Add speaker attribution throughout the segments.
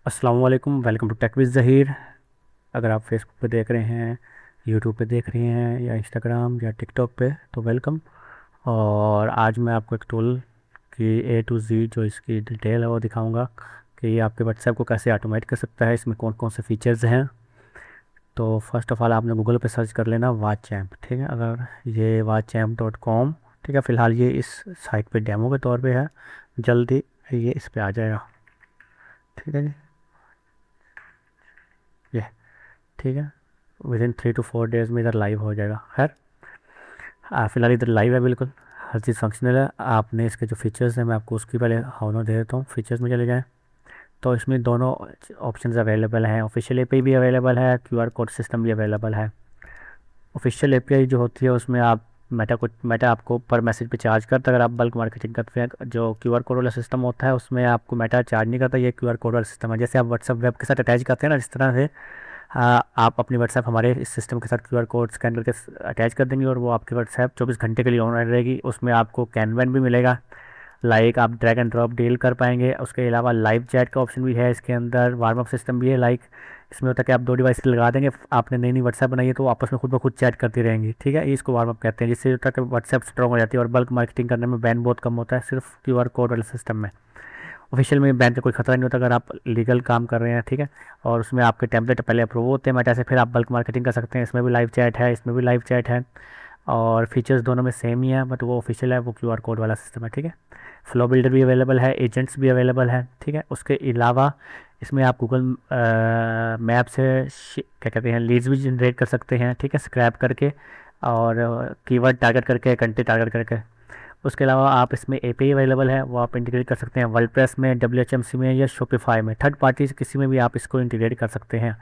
Speaker 1: अस्सलाम वालेकुम, welcome to Tech with Zaheer. अगर आप फेसबुक पे देख रहे हैं, यूट्यूब पे देख रहे हैं या इंस्टाग्राम या टिकटॉक पे तो वेलकम। और आज मैं आपको एक टूल की ए टू जी जो इसकी डिटेल है वो दिखाऊंगा कि ये आपके व्हाट्सएप को कैसे ऑटोमेट कर सकता है, इसमें कौन कौन से फीचर्स हैं। तो फर्स्ट ऑफ़ ऑल आपने गूगल पे सर्च कर लेना वाचैम्प, ठीक है। अगर ये वाचैम्प.com, ठीक है, फ़िलहाल ये इस साइट पे डेमो के तौर पे है, जल्दी ये इस पे आ जाएगा, ठीक है जी। ये ठीक है, विद इन 3 to 4 डेज़ में इधर लाइव हो जाएगा। खैर, फ़िलहाल इधर लाइव है, बिल्कुल हर चीज़ फंक्शनल है। आपने इसके जो फीचर्स हैं मैं आपको उसकी पहले हाउनो दे देता हूँ। फीचर्स में चले जाएँ तो इसमें दोनों ऑप्शंस अवेलेबल हैं। ऑफिशियल एपीआई भी अवेलेबल है, क्यूआर कोड सिस्टम भी अवेलेबल है। ऑफिशियल एपीआई जो होती है उसमें आप मेटा आपको पर मैसेज पे चार्ज करता है। अगर आप बल्क मार्केटिंग करते हैं, जो क्यूआर कोड वाला सिस्टम होता है उसमें आपको मेटा चार्ज नहीं करता। ये क्यूआर कोड वाला सिस्टम है, जैसे आप व्हाट्सएप वेब के साथ अटैच करते हैं ना, जिस तरह से आप अपनी व्हाट्सएप हमारे इस सिस्टम के साथ क्यूआर कोड स्कैन करके अटैच कर देंगे और वो आपकी व्हाट्सएप 24 घंटे के लिए ऑन रहेगी। उसमें आपको कैनवन भी मिलेगा, लाइक आप ड्रैग एंड ड्रॉप डील कर पाएंगे। उसके अलावा लाइव चैट का ऑप्शन भी है इसके अंदर, वार्म अप सिस्टम भी है। लाइक इसमें होता है कि आप दो डिवाइस लगा देंगे, आपने नई नई व्हाट्सएप बनाई है तो वो आपस में खुद ब खुद चैट करती रहेंगी, ठीक है। ये इसको वार्म अप कहते हैं, जिससे होता है कि व्हाट्सएप स्ट्रॉन्ग हो जाती है और बल्क मार्केटिंग करने में बैन बहुत कम होता है, सिर्फ क्यूआर कोड वाले सिस्टम में। ऑफिशियल में बैन का कोई खतरा नहीं होता अगर आप लीगल काम कर रहे हैं, ठीक है। और उसमें आपके टेम्पलेट पहले अप्रूव होते हैं मेटा से, फिर आप बल्क मार्केटिंग कर सकते हैं। इसमें भी लाइव चैट है, इसमें भी लाइव चैट है, और फीचर्स दोनों में सेम ही है, बट वो ऑफिशियल है, वो क्यूआर कोड वाला सिस्टम है, ठीक है। फ्लो बिल्डर भी अवेलेबल है, एजेंट्स भी अवेलेबल है, ठीक है। उसके अलावा इसमें आप गूगल मैप से क्या कहते हैं लीड्स भी जनरेट कर सकते हैं, ठीक है, स्क्रैप करके और कीवर्ड टारगेट करके, कंट्री टारगेट करके। उसके अलावा आप इसमें एपीआई अवेलेबल है, वो आप इंटीग्रेट कर सकते हैं वर्डप्रेस में, डब्ल्यूएचएमसी में या शॉपिफाई में। थर्ड पार्टी से किसी में भी आप इसको इंटीग्रेट कर सकते हैं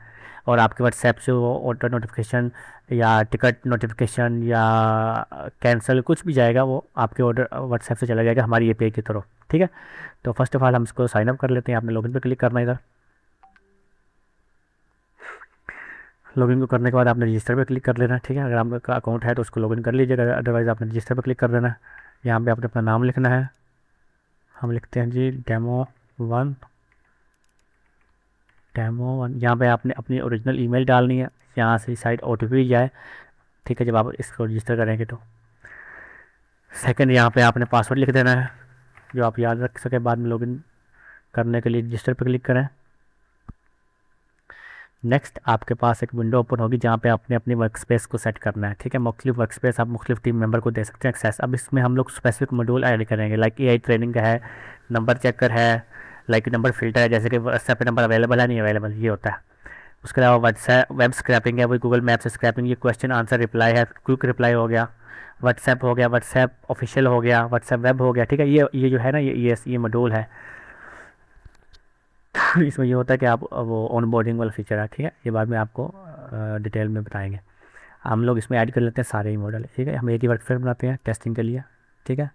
Speaker 1: और आपके व्हाट्सएप से वो ऑटो नोटिफिकेशन या टिकट नोटिफिकेशन या कैंसिल कुछ भी जाएगा, वो आपके ऑर्डर व्हाट्सएप से चला जाएगा हमारी एपीआई की तरफ, ठीक है। तो फर्स्ट ऑफ ऑल हम इसको साइन अप कर लेते हैं। आपने लॉगिन पर क्लिक करना है। इधर लॉगिन को करने के बाद आपने रजिस्टर पर क्लिक कर लेना है, ठीक है। अगर आपका अकाउंट है तो उसको लॉगिन कर लीजिएगा, अदरवाइज़ आपने रजिस्टर पर क्लिक कर देना है। यहाँ पे आपने अपना नाम लिखना है। हम लिखते हैं जी डेमो 1। डेमो 1 यहाँ पे आपने अपनी ओरिजिनल ईमेल डालनी है, यहाँ से साइट ओटीपी जाए, ठीक है, जब आप इसको रजिस्टर करेंगे तो। सेकंड, यहाँ पे आपने पासवर्ड लिख देना है जो आप याद रख सके बाद में लॉगिन करने के लिए। रजिस्टर पर क्लिक करें। नेक्स्ट आपके पास एक विंडो ओपन होगी जहाँ पे आपने अपनी वर्क स्पेस को सेट करना है, ठीक है। मुख्तलिफ वर्क स्पेस आप मुख्तलिफ टीम मेंबर को दे सकते हैं एक्सेस। अब इसमें हम लोग स्पेसिफिक मॉड्यूल ऐड करेंगे, लाइक एआई ट्रेनिंग का है, नंबर चेकर है, लाइक नंबर फिल्टर है, जैसे कि व्हाट्सएप पे नंबर अवेलेबल है नहीं अवेलेबल, ये होता है। उसके अलावा व्हाट्सएप वेब स्क्रैपिंग है, वही गूगल मैप से स्क्रैपिंग, ये क्वेश्चन आंसर रिप्लाई है, क्विक रिप्लाई हो गया। व्हाट्सएप हो गया, व्हाट्सएप ऑफिशियल हो गया, व्हाट्सएप वेब हो गया, ठीक है। ये जो है ना, ये मॉड्यूल है। इसमें ये होता है कि आप वो ऑन बोर्डिंग वाला फीचर है, ठीक है, ये बाद में आपको डिटेल में बताएंगे। हम लोग इसमें ऐड कर लेते हैं सारे ही मॉडल, ठीक है। हम एक ही वर्कफ्रेम बनाते हैं टेस्टिंग के लिए, ठीक है।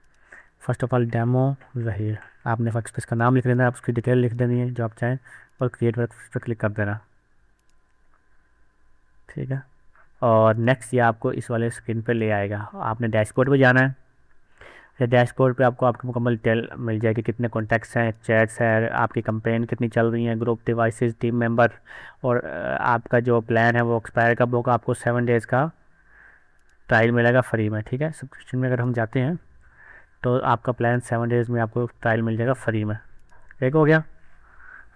Speaker 1: First of all demo Zaheer, आपने फर्स्ट इसका नाम लिख लेना है, आप उसकी डिटेल लिख देनी है जो आप चाहें और क्रिएट वर्क पर क्लिक कर देना, ठीक है। और नेक्स्ट ये आपको इस वाले स्क्रीन पे ले आएगा। आपने डैशबोर्ड पे जाना है। या डैशबोर्ड पे आपको आपकी मुकम्मल डिटेल मिल जाएगी, कितने कॉन्टैक्ट्स हैं, चैट्स हैं, आपकी कंपेन कितनी चल रही हैं, ग्रुप डिवाइसेस, टीम मेंबर, और आपका जो प्लान है वो एक्सपायर कब होगा। आपको 7 डेज़ का ट्रायल मिलेगा फ्री में, ठीक है। सब्सक्रिप्शन में अगर हम जाते हैं तो आपका प्लान 7 डेज़ में आपको ट्रायल मिल जाएगा फ्री में, एक हो गया।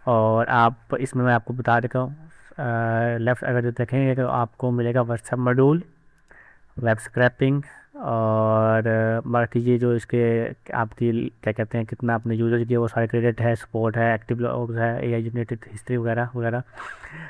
Speaker 1: और आप इसमें मैं आपको बता देता हूँ, लेफ़्ट अगर जो देखेंगे तो आपको मिलेगा व्हाट्सएप मॉड्यूल, वेब स्क्रैपिंग, और बाकी ये जो इसके आपकी क्या कहते हैं कितना आपने यूज़र किया वो सारे क्रेडिट है, सपोर्ट है, एक्टिव लॉग्स है, एआई जनरेटेड हिस्ट्री वगैरह वगैरह।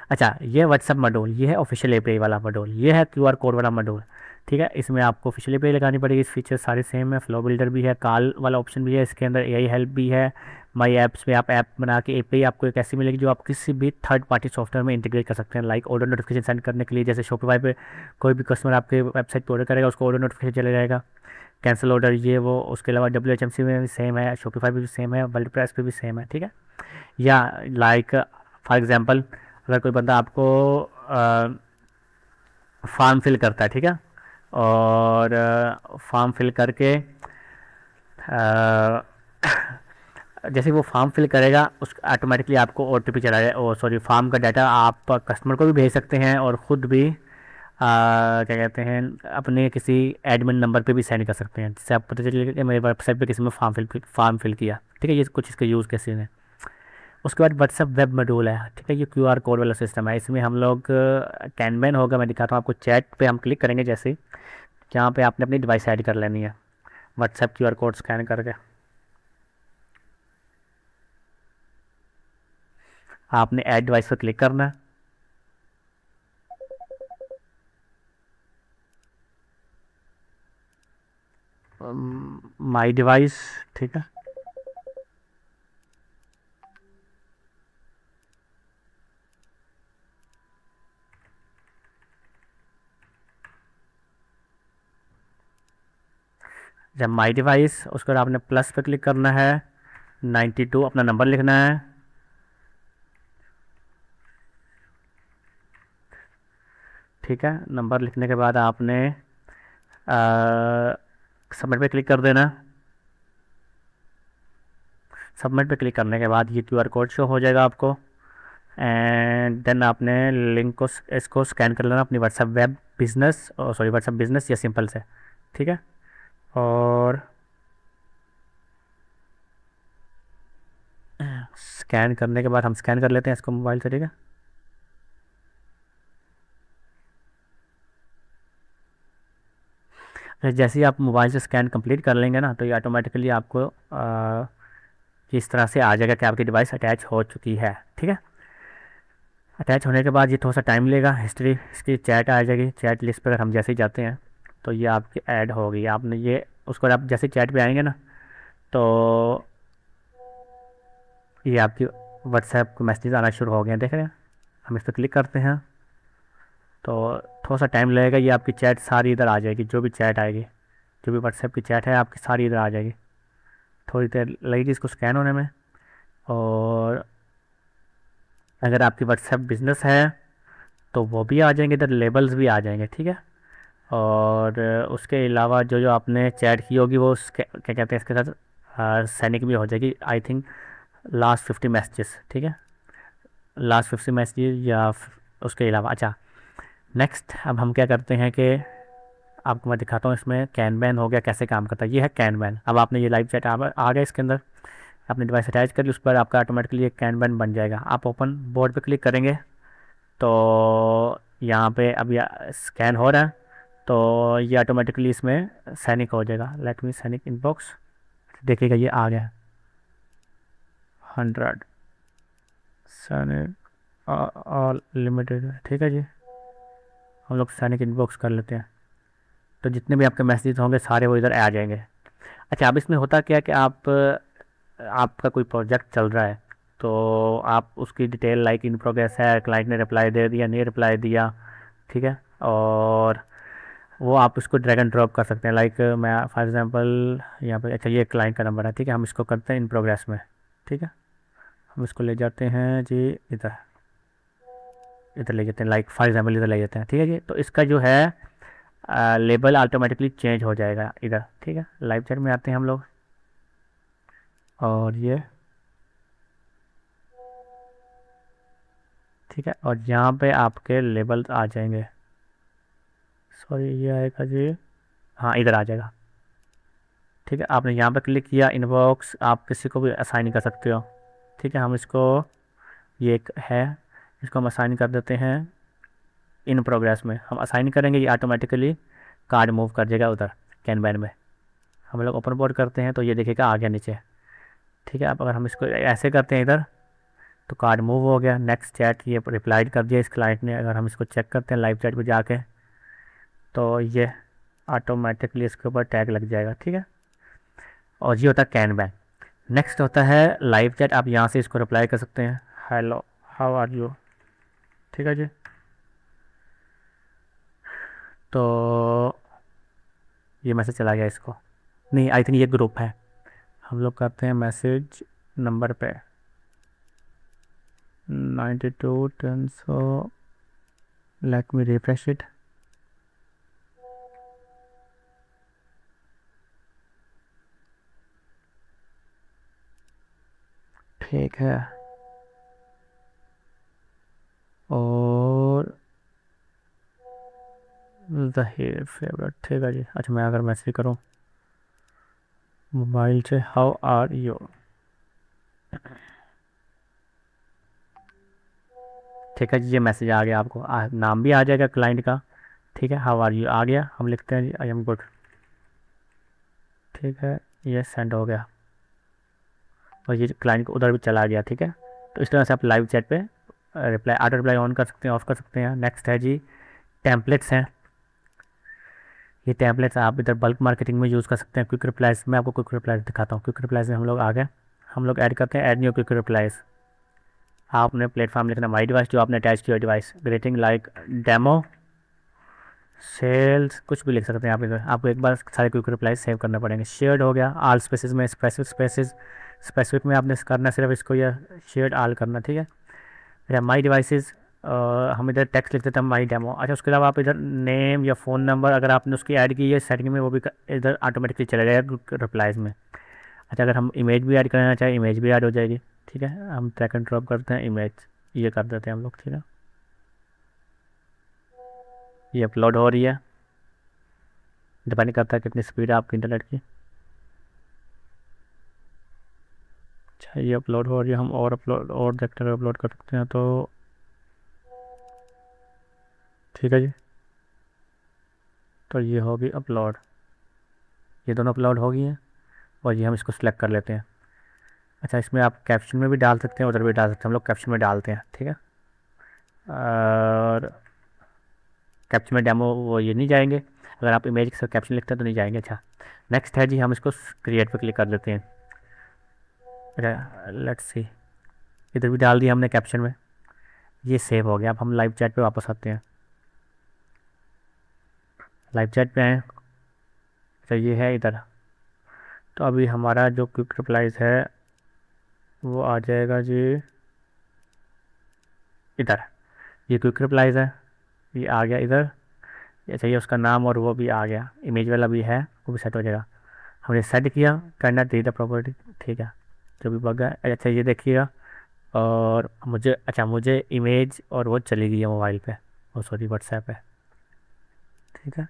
Speaker 1: अच्छा, ये व्हाट्सएप मॉड्यूल, ये है ऑफिशियल एपीआई वाला मॉड्यूल, ये है क्यूआर कोड वाला मॉड्यूल, ठीक है। इसमें आपको ऑफिशियल एपीआई लगानी पड़ेगी। इस फीचर सारे सेम है, फ्लो बिल्डर भी है, कॉल वाला ऑप्शन भी है, इसके अंदर एआई हेल्प भी है। माई ऐप्स में आप ऐप बना के एपीआई आपको एक ऐसी मिलेगी जो आप किसी भी थर्ड पार्टी सॉफ्टवेयर में इंटीग्रेट कर सकते हैं, लाइक ऑर्डर नोटिफिकेशन सेंड करने के लिए। जैसे शॉपिफाई पे कोई भी कस्टमर आपके वेबसाइट पर ऑर्डर करेगा उसको ऑर्डर नोटिफिकेशन चले जाएगा, कैंसिल ऑर्डर ये वो। उसके अलावा डब्ल्यूएचएमसी में भी सेम है, शॉपिफाई पे भी सेम है, वर्डप्रेस पे भी सेम है, ठीक है। या लाइक फॉर एग्जांपल अगर कोई बंदा आपको फॉर्म फिल करता है, ठीक है, और फॉर्म फिल करके जैसे वो फॉर्म फिल करेगा उस ऑटोमेटिकली आपको ओटीपी चला जाए, और सॉरी फॉर्म का डाटा आप कस्टमर को भी भेज सकते हैं और ख़ुद भी क्या कहते हैं अपने किसी एडमिन नंबर पे भी सेंड कर सकते हैं, जिससे आप पता चले कि मेरे वेबसाइट पे किसी ने फॉर्म फिल किया। ठीक है, ये कुछ इसके यूज़ केसेस हैं। उसके बाद व्हाट्सएप वेब मॉड्यूल है। ठीक है, ये क्यूआर कोड वाला सिस्टम है। इसमें हम लोग कैनवैन होगा, मैं दिखाता हूँ आपको। चैट पे हम क्लिक करेंगे जैसे, जहाँ पे आपने अपनी डिवाइस ऐड कर लेनी है व्हाट्सएप क्यूआर कोड स्कैन करके। आपने ऐड डिवाइस पर क्लिक करना है। My device. ठीक है, जब माई डिवाइस, उसके बाद आपने प्लस पे क्लिक करना है, 92 अपना नंबर लिखना है। ठीक है, नंबर लिखने के बाद आपने सबमिट पे क्लिक कर देना। सबमिट पे क्लिक करने के बाद ये क्यूआर कोड शो हो जाएगा आपको, एंड देन आपने लिंक को इसको स्कैन कर लेना अपनी WhatsApp web business, sorry WhatsApp business या सिंपल से। ठीक है, और स्कैन करने के बाद हम स्कैन कर लेते हैं इसको मोबाइल से। ठीक है, जैसे ही आप मोबाइल से स्कैन कंप्लीट कर लेंगे ना, तो ये ऑटोमेटिकली आपको इस तरह से आ जाएगा कि आपकी डिवाइस अटैच हो चुकी है। ठीक है, अटैच होने के बाद ये थोड़ा सा टाइम लेगा, हिस्ट्री इसकी चैट आ जाएगी। चैट लिस्ट पर अगर हम जैसे ही जाते हैं तो ये आपकी ऐड होगी। आपने ये उसको आप जैसे चैट पे आएंगे ना, तो ये आपकी व्हाट्सएप को मैसेज आना शुरू हो गए हैं, देख रहे हैं। हम इस पर क्लिक करते हैं तो थोड़ा सा टाइम लगेगा, ये आपकी चैट सारी इधर आ जाएगी। जो भी चैट आएगी, जो भी व्हाट्सएप की चैट है आपकी सारी इधर आ जाएगी। थोड़ी देर लगेगी इसको स्कैन होने में। और अगर आपकी व्हाट्सएप बिजनेस है तो वो भी आ जाएंगे, इधर लेबल्स भी आ जाएंगे। ठीक है, और उसके अलावा जो जो आपने चैट की होगी वो क्या कहते हैं इसके साथ सैनिक भी हो जाएगी, आई थिंक लास्ट 50 मैसेजेस। ठीक है, लास्ट 50 मैसेजेस या उसके अलावा। अच्छा, नेक्स्ट अब हम क्या करते हैं कि आपको मैं दिखाता हूँ इसमें कैनवैन हो गया कैसे काम करता है। ये है कैनवैन। अब आपने ये लाइव चैट आ गया इसके अंदर, अपनी डिवाइस अटैच कर ली, उस पर आपका ऑटोमेटिकली एक कैनवैन बन जाएगा। आप ओपन बोर्ड पे क्लिक करेंगे तो यहाँ पे अब यह स्कैन हो रहा है, तो ये ऑटोमेटिकली इसमें सैनिक हो जाएगा। लेट मी सैनिक इनबॉक्स। देखिएगा ये आ गया 100 सैनिक ऑल लिमिटेड। ठीक है जी, हम लोग सैनिक इनबॉक्स कर लेते हैं, तो जितने भी आपके मैसेज होंगे सारे वो इधर आ जाएंगे। अच्छा, अब इसमें होता क्या है कि आपका कोई प्रोजेक्ट चल रहा है, तो आप उसकी डिटेल लाइक इन प्रोग्रेस है, क्लाइंट ने रिप्लाई दे दिया, नहीं रिप्लाई दिया। ठीक है, और वो आप उसको ड्रैग एंड ड्रॉप कर सकते हैं। लाइक मैं फॉर एग्जांपल यहाँ पे, अच्छा ये क्लाइंट का नंबर है। ठीक है, हम इसको करते हैं इन प्रोग्रेस में। ठीक है, हम इसको ले जाते हैं जी इधर, इधर ले जाते हैं, लाइक फॉर एग्जांपल इधर ले जाते हैं। ठीक है जी, तो इसका जो है लेबल ऑटोमेटिकली चेंज हो जाएगा इधर। ठीक है, लाइव चैट में आते हैं हम लोग, और ये ठीक है, और यहाँ पे आपके लेबल आ जाएंगे। सॉरी, ये आएगा जी, हाँ इधर आ जाएगा। ठीक है, आपने यहाँ पे क्लिक किया, इनबॉक्स आप किसी को भी असाइन कर सकते हो। ठीक है, हम इसको, ये एक है, इसको हम असाइन कर देते हैं इन प्रोग्रेस में। हम असाइन करेंगे, ये ऑटोमेटिकली कार्ड मूव कर जाएगा उधर कैनवैन में। हम लोग ओपन बोर्ड करते हैं तो ये देखिएगा आ गया नीचे। ठीक है, अब अगर हम इसको ऐसे करते हैं इधर, तो कार्ड मूव हो गया। नेक्स्ट चैट ये रिप्लाई कर दिया इस क्लाइंट ने। अगर हम इसको चेक करते हैं लाइव चैट पे जाके, तो ये ऑटोमेटिकली इसके ऊपर टैग लग जाएगा। ठीक है, और ये होता है कैनवैन। नेक्स्ट होता है लाइव चैट। आप यहाँ से इसको रिप्लाई कर सकते हैं, हेलो हाउ आर यू। ठीक है जी, तो ये मैसेज चला गया इसको, नहीं आई थिंक ये ग्रुप है। हम लोग करते हैं मैसेज नंबर पे 92 10, so let me refresh it. ठीक है। और ज़हीर फेवरेट, ठीक है जी। अच्छा मैं अगर मैसेज करूँ मोबाइल से, हाउ आर यू, ठीक है जी, ये मैसेज आ गया आपको, नाम भी आ जाएगा क्लाइंट का, ठीक है, हाउ आर यू आ गया, हम लिखते हैं जी आई एम गुड, ठीक है, ये सेंड हो गया और ये क्लाइंट को उधर भी चला गया, ठीक है। तो इस तरह से आप लाइव चैट पे रिप्लाई, ऑटो रिप्लाई ऑन कर सकते हैं, ऑफ कर सकते हैं। नेक्स्ट है जी टेम्पलेट्स हैं। ये टेम्पलेट्स आप इधर बल्क मार्केटिंग में यूज़ कर सकते हैं। क्विक रिप्लाइज में आपको क्विक रिप्लाइज दिखाता हूँ। क्विक रिप्लाइज में हम लोग आ गए, हम लोग ऐड करते हैं ऐड न्यू क्विक रिप्लाइज। आपने प्लेटफॉर्म लिखना माई डिवाइस जो आपने अटैच किया device, greeting like demo sales, कुछ भी लिख सकते हैं आप इधर। आपको एक बार सारे क्विक रिप्लाई सेव करना पड़ेंगे। शेयर्ड हो गया, आल स्पेसिस में स्पेसिफिक स्पेसिस, स्पेसिफिक में आपने करना सिर्फ इसको, या शेयर्ड आल करना, ठीक है। या माई डिवाइसेस, हम इधर टेक्स्ट लिख देते हैं माई डेमो। अच्छा उसके अलावा आप इधर नेम या फ़ोन नंबर अगर आपने उसकी ऐड की है सेटिंग में, वो भी इधर ऑटोमेटिकली चला जाएगा रिप्लाइज में। अच्छा अगर हम इमेज भी ऐड करना चाहें, इमेज भी ऐड हो जाएगी, ठीक है। हम ट्रैक एंड ड्रॉप करते हैं इमेज, ये कर देते हैं हम लोग, ठीक है। ये अपलोड हो रही है, डिपेंड करता है कितनी स्पीड है आपकी इंटरनेट की। अच्छा ये अपलोड हो रही है, हम और अपलोड और देखते हुए अपलोड कर सकते हैं, तो ठीक है जी। तो ये होगी अपलोड, ये दोनों अपलोड हो गई हैं और ये हम इसको सिलेक्ट कर लेते हैं। अच्छा इसमें आप कैप्शन में भी डाल सकते हैं, उधर भी डाल सकते हैं, हम लोग कैप्शन में डालते हैं, ठीक है। और कैप्शन में डेमो वो ये नहीं जाएंगे, अगर आप इमेज के साथ कैप्शन लिखते हैं तो नहीं जाएंगे। अच्छा नेक्स्ट है जी, हम इसको क्रिएट पे क्लिक कर देते हैं। अच्छा लेट्स सी, इधर भी डाल दिया हमने कैप्शन में, ये सेव हो गया। अब हम लाइव चैट पे वापस आते हैं, लाइव चैट पे आए, तो ये है इधर। तो अभी हमारा जो क्विक रिप्लाइज है वो आ जाएगा जी इधर, ये क्विक रिप्लाइज है, ये आ गया इधर। ये चाहिए उसका नाम और वो भी आ गया, इमेज वाला भी है, वो भी सेट हो जाएगा। हमने सेट किया, करना रीड द प्रॉपर्टी, ठीक है, जो भी बग है। अच्छा ये देखिएगा, और मुझे, अच्छा मुझे इमेज और वो चली गई है मोबाइल पे, ओ सॉरी व्हाट्सएप पे, ठीक है।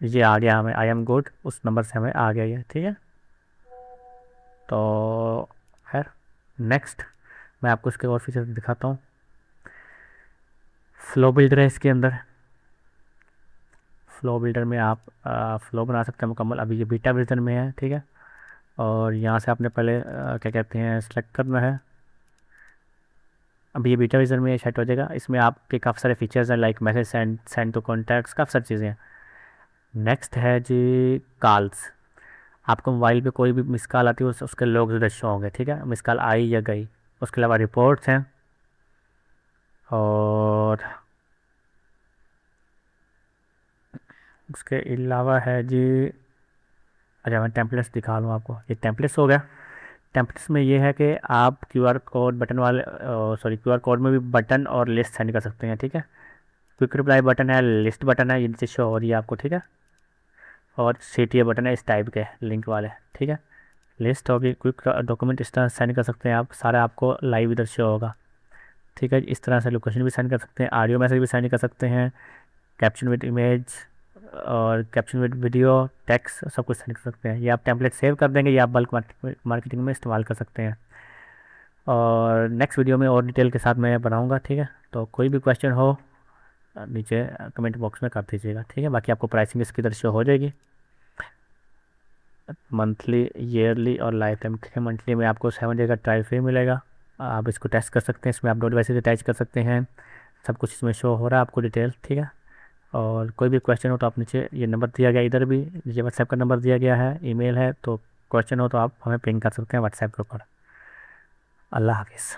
Speaker 1: ये आ गया हमें, आई एम गुड उस नंबर से हमें आ गया ये, ठीक है। तो खैर नेक्स्ट मैं आपको इसके और फीचर दिखाता हूँ। फ्लो बिल्डर है इसके अंदर, फ्लो बिल्डर में आप फ्लो बना सकते हैं मुकम्मल। अभी ये बीटा वर्जन में है, ठीक है। और यहाँ से आपने पहले क्या कहते हैं सेलेक्ट करना है। अभी ये बीटा वर्जन में सेट हो जाएगा। इसमें आपके काफ़ी सारे फीचर्स हैं, like message send, send to contacts, काफ़ी सारी चीज़ें हैं। नेक्स्ट है जी कॉल्स। आपको मोबाइल पे कोई भी मिस कॉल आती है उसके लोग उधर शो होंगे, ठीक है, मिस कॉल आई या गई। उसके अलावा रिपोर्ट्स हैं, और उसके अलावा है जी, अच्छा मैं टेम्पलेट्स दिखा लूँ आपको, ये टेम्पलेट्स हो गया। टेम्पलेट्स में ये है कि आप क्यूआर कोड बटन वाले, सॉरी क्यूआर कोड में भी बटन और लिस्ट सेंड कर सकते हैं, ठीक है। क्विक रिप्लाई बटन है, लिस्ट बटन है, ये नीचे शो हो रही है आपको, ठीक है। और CTA बटन है इस टाइप के लिंक वाले, ठीक है। लिस्ट होगी, क्विक डॉक्यूमेंट इस तरह सेंड कर सकते हैं आप, सारा आपको लाइव इधर शो होगा, ठीक है। इस तरह से लोकेशन भी सेंड कर सकते हैं, ऑडियो मैसेज भी सेंड कर सकते हैं, कैप्शन विद इमेज और कैप्शन विद वीडियो, टेक्स्ट, सब कुछ सेंड कर सकते हैं। ये आप टेम्पलेट सेव कर देंगे, ये आप बल्क मार्केटिंग में इस्तेमाल कर सकते हैं। और नेक्स्ट वीडियो में और डिटेल के साथ मैं बनाऊंगा, ठीक है। तो कोई भी क्वेश्चन हो नीचे कमेंट बॉक्स में कर दीजिएगा, ठीक है। बाकी आपको प्राइसिंग इसकी तरह शो हो जाएगी, मंथली, ईयरली और लाइफ टाइम, ठीक है। मंथली में आपको 7 डे का ट्रायल फ्री मिलेगा, आप इसको टेस्ट कर सकते हैं। इसमें आप 2 डिवाइसेस अटैच कर सकते हैं, सब कुछ इसमें शो हो रहा है आपको डिटेल, ठीक है। और कोई भी क्वेश्चन हो तो आप नीचे, ये नंबर दिया गया इधर भी, ये व्हाट्सएप का नंबर दिया गया है, ईमेल है, तो क्वेश्चन हो तो आप हमें पिंग कर सकते हैं व्हाट्सएप के ऊपर। अल्लाह हाफिज़।